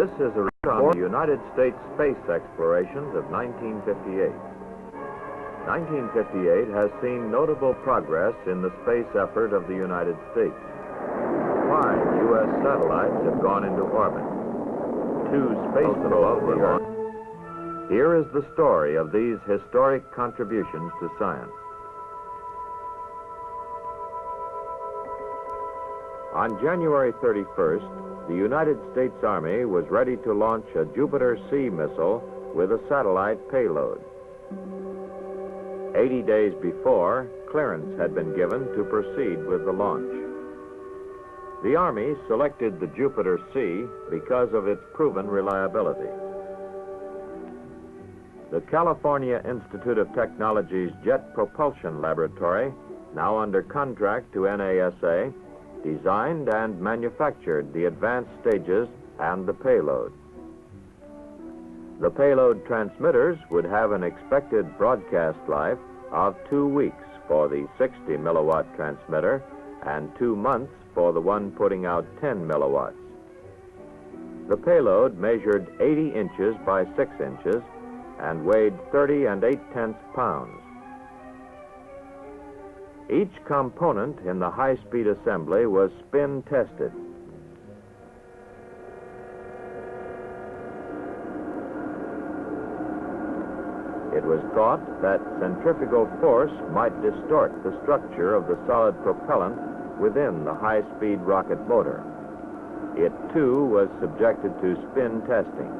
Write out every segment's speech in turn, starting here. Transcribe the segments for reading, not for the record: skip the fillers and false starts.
This is a report on the United States space explorations of 1958. 1958 has seen notable progress in the space effort of the United States. 5 U.S. satellites have gone into orbit. 2 spacemen above the Earth. Here is the story of these historic contributions to science. On January 31st, the United States Army was ready to launch a Jupiter-C missile with a satellite payload. 80 days before, clearance had been given to proceed with the launch. The Army selected the Jupiter-C because of its proven reliability. The California Institute of Technology's Jet Propulsion Laboratory, now under contract to NASA, designed and manufactured the advanced stages and the payload. The payload transmitters would have an expected broadcast life of 2 weeks for the 60 milliwatt transmitter and 2 months for the one putting out 10 milliwatts. The payload measured 80 inches by 6 inches and weighed 30 8/10 pounds. Each component in the high-speed assembly was spin tested. It was thought that centrifugal force might distort the structure of the solid propellant within the high-speed rocket motor. It, too, was subjected to spin testing.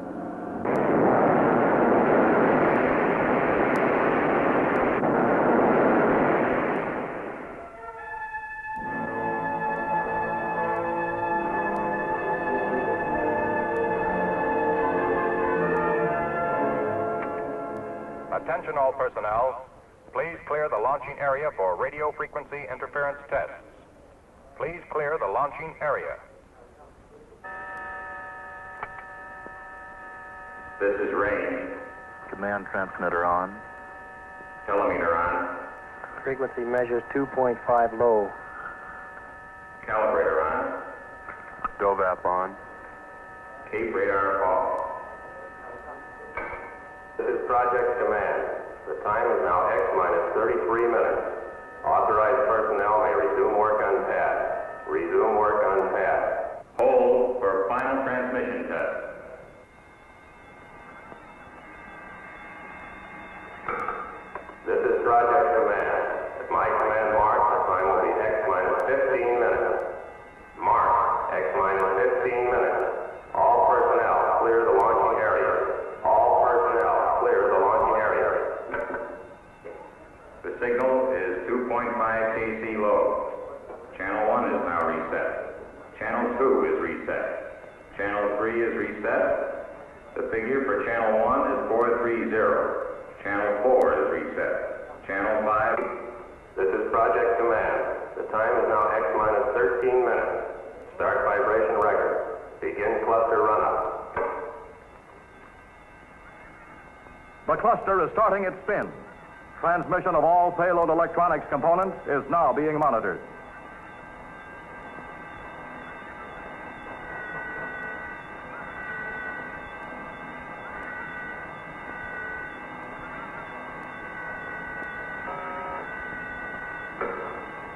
Attention all personnel, please clear the launching area for radio frequency interference tests. Please clear the launching area. This is Ray. Command transmitter on. Telemeter on. Frequency measures 2.5 low. Calibrator on. Dovap on. Cape radar off. This is Project Command. The time is now X minus 33 minutes. Authorized personnel may resume work on pad. Resume work on pad. Hold for final transmission test. This is Project Command. At my command mark, the time will be X minus 15 minutes. Mark, X minus 15 minutes. All personnel clear the launching area. All personnel clear the launching area. The signal is 2.5 kc low. Channel 1 is now reset. Channel 2 is reset. Channel 3 is reset. The figure for Channel 1 is 430. Channel 4 is reset. Channel 5. This is Project Command. The time is now X minus 13 minutes. Start vibration record. Begin cluster run-up. The cluster is starting its spin. Transmission of all payload electronics components is now being monitored.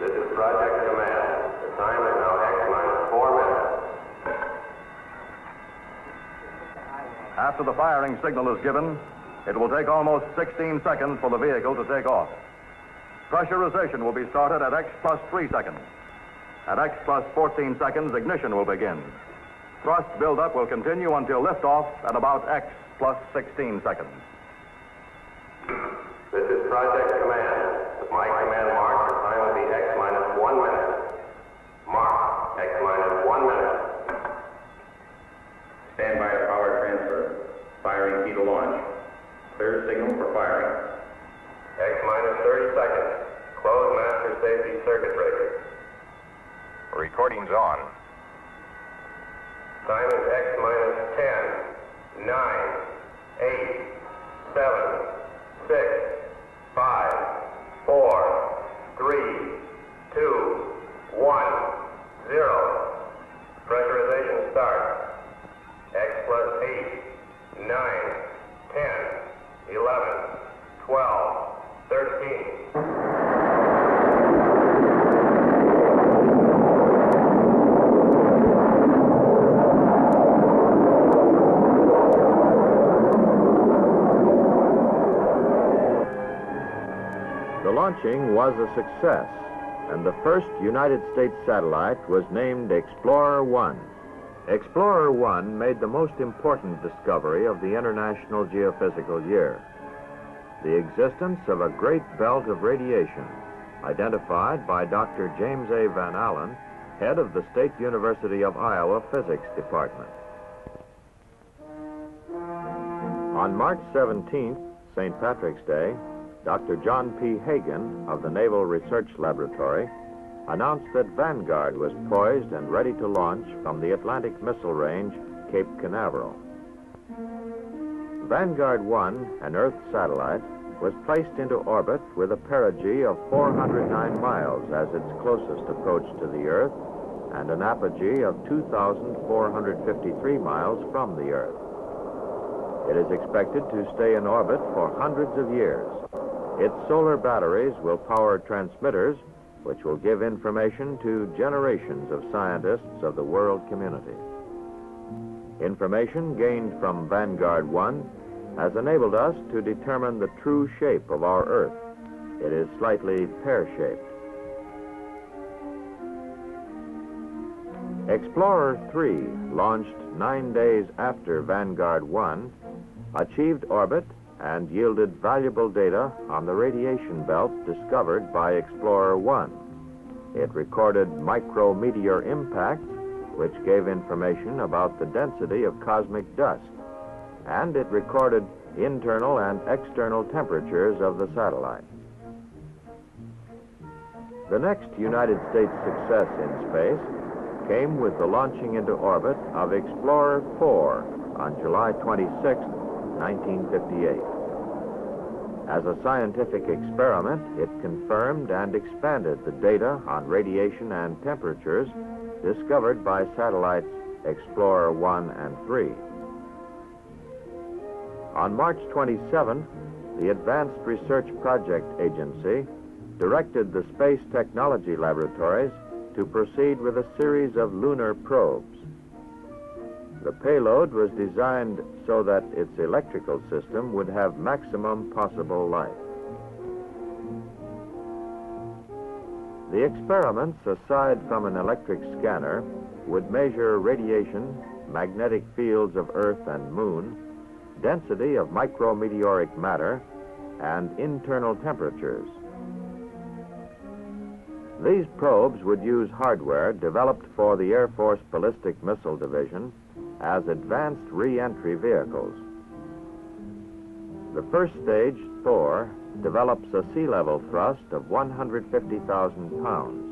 This is Project Command. The time is now X minus 4 minutes. After the firing signal is given, it will take almost 16 seconds for the vehicle to take off. Pressurization will be started at X plus 3 seconds. At X plus 14 seconds, ignition will begin. Thrust buildup will continue until liftoff at about X plus 16 seconds. This is Project Command. With my command mark, the time will be X minus 1 minute. Mark, X minus 1 minute. Stand by to power transfer. Firing key to launch. Clear signal for firing. X minus 30 seconds. Close master safety circuit breaker. Recording's on. Time is X minus 10, 9, 8, 7, 6, 5, 4, 3, 2, 1, 0. Pressurization start. X plus 13. The launching was a success, and the first United States satellite was named Explorer 1. Explorer 1 made the most important discovery of the International Geophysical Year: the existence of a great belt of radiation, identified by Dr. James A. Van Allen, head of the State University of Iowa Physics Department. On March 17th, St. Patrick's Day, Dr. John P. Hagen of the Naval Research Laboratory announced that Vanguard was poised and ready to launch from the Atlantic Missile Range, Cape Canaveral. Vanguard 1, an Earth satellite, was placed into orbit with a perigee of 409 miles as its closest approach to the Earth and an apogee of 2,453 miles from the Earth. It is expected to stay in orbit for hundreds of years. Its solar batteries will power transmitters, which will give information to generations of scientists of the world community. Information gained from Vanguard 1 has enabled us to determine the true shape of our Earth. It is slightly pear-shaped. Explorer 3, launched 9 days after Vanguard 1, achieved orbit and yielded valuable data on the radiation belt discovered by Explorer 1. It recorded micrometeor impacts, which gave information about the density of cosmic dust, and it recorded internal and external temperatures of the satellite. The next United States success in space came with the launching into orbit of Explorer 4 on July 26, 1958. As a scientific experiment, it confirmed and expanded the data on radiation and temperatures discovered by satellites Explorer 1 and 3. On March 27, the Advanced Research Project Agency directed the Space Technology Laboratories to proceed with a series of lunar probes. The payload was designed so that its electrical system would have maximum possible life. The experiments, aside from an electric scanner, would measure radiation, magnetic fields of Earth and Moon, density of micrometeoric matter, and internal temperatures. These probes would use hardware developed for the Air Force Ballistic Missile Division as advanced re-entry vehicles. The first stage, Thor, develops a sea-level thrust of 150,000 pounds.